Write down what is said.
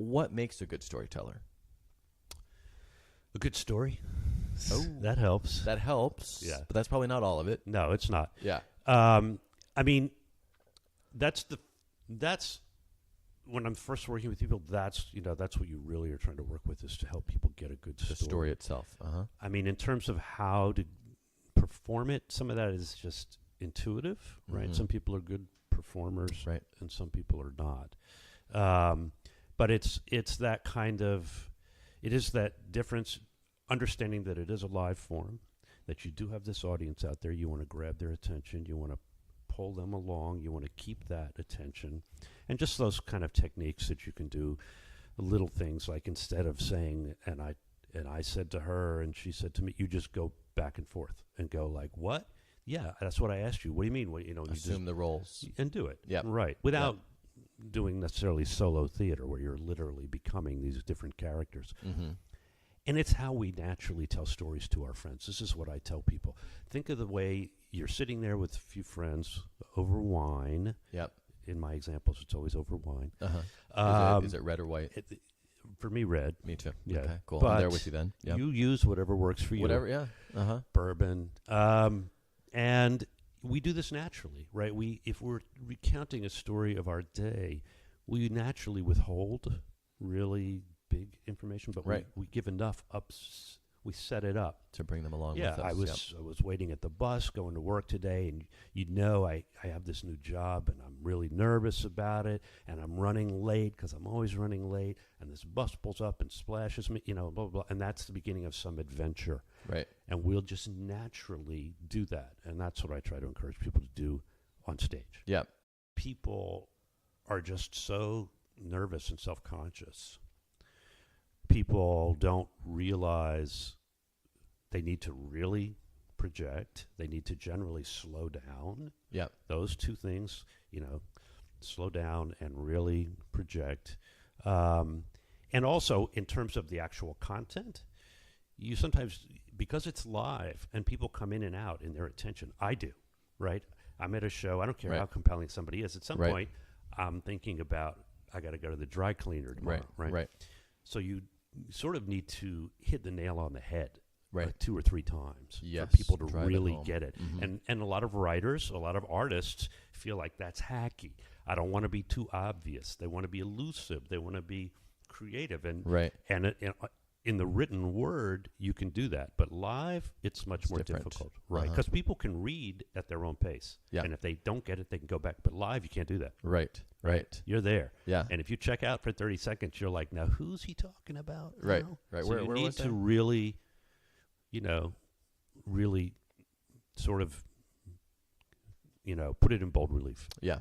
what makes a good storyteller? A good story. Oh, That helps. that helps. Yeah. But that's probably not all of it. No, it's not. Yeah. I mean, that's when I'm first working with people. That's what you really are trying to work with, is to help people get a good The story itself. I mean, in terms of how to perform it, some of that is just intuitive, right? Mhm. Some people are good performers, Right. and some people are not. But it's that kind of, it is that difference, understanding that it is a live form, that you do have this audience out there. You want to grab their attention. You want to pull them along. You want to keep that attention. And just those kind of techniques that you can do, little things like, instead of saying, and I said to her and she said to me, you just go back and forth and go like, what? Yeah, that's what I asked you. What do you mean? You Assume the roles. and do it. Yep. Right. Without doing necessarily solo theater where you're literally becoming these different characters. Mm-hmm. And it's how we naturally tell stories to our friends. This is what I tell people. Think of the way you're sitting there with a few friends over wine. Yep. In my examples, it's always over wine. Uh-huh. Is it red or white? For me, red. Me too. Yeah. Okay, cool. But I'm there with you then. Yeah. you use whatever works for you. Whatever, yeah. Uh-huh. Bourbon. And we do this naturally, right? If we're recounting a story of our day, we naturally withhold really big information, but Right. we give enough we set it up. To bring them along Yeah, with us. I was waiting at the bus going to work today, and I have this new job, and I'm really nervous about it, and I'm running late because I'm always running late, and this bus pulls up and splashes me, blah, blah, blah, and that's the beginning of some adventure. Right. And we'll just naturally do that, and that's what I try to encourage people to do on stage. Yep. People are just so nervous and self-conscious. People don't realize they need to really project. They need to generally slow down. Yep. Those two things, slow down and really project. And also, in terms of the actual content, you sometimes, because it's live and people come in and out in their attention, I do, right? I'm at a show. I don't care Right. how compelling somebody is. At some Right. point, I'm thinking about, I got to go to the dry cleaner tomorrow, right? Right. So you sort of need to hit the nail on the head Right. 2 or 3 times Yes, for people to drive it really home. get it. Mhm. And a lot of writers, a lot of artists feel like that's hacky. I don't want to be too obvious. They want to be elusive. They want to be creative. And Right. and in the written word, you can do that. But live, it's much It's more different. difficult, right? Uh-huh. Because people can read at their own pace. Yeah. And if they don't get it, they can go back. But live, you can't do that. Right. Right. You're there. Yeah. And if you check out for 30 seconds, you're like, now who's he talking about? Right, now? right. So Where you need was to that? really, really sort of, put it in bold relief. Yeah.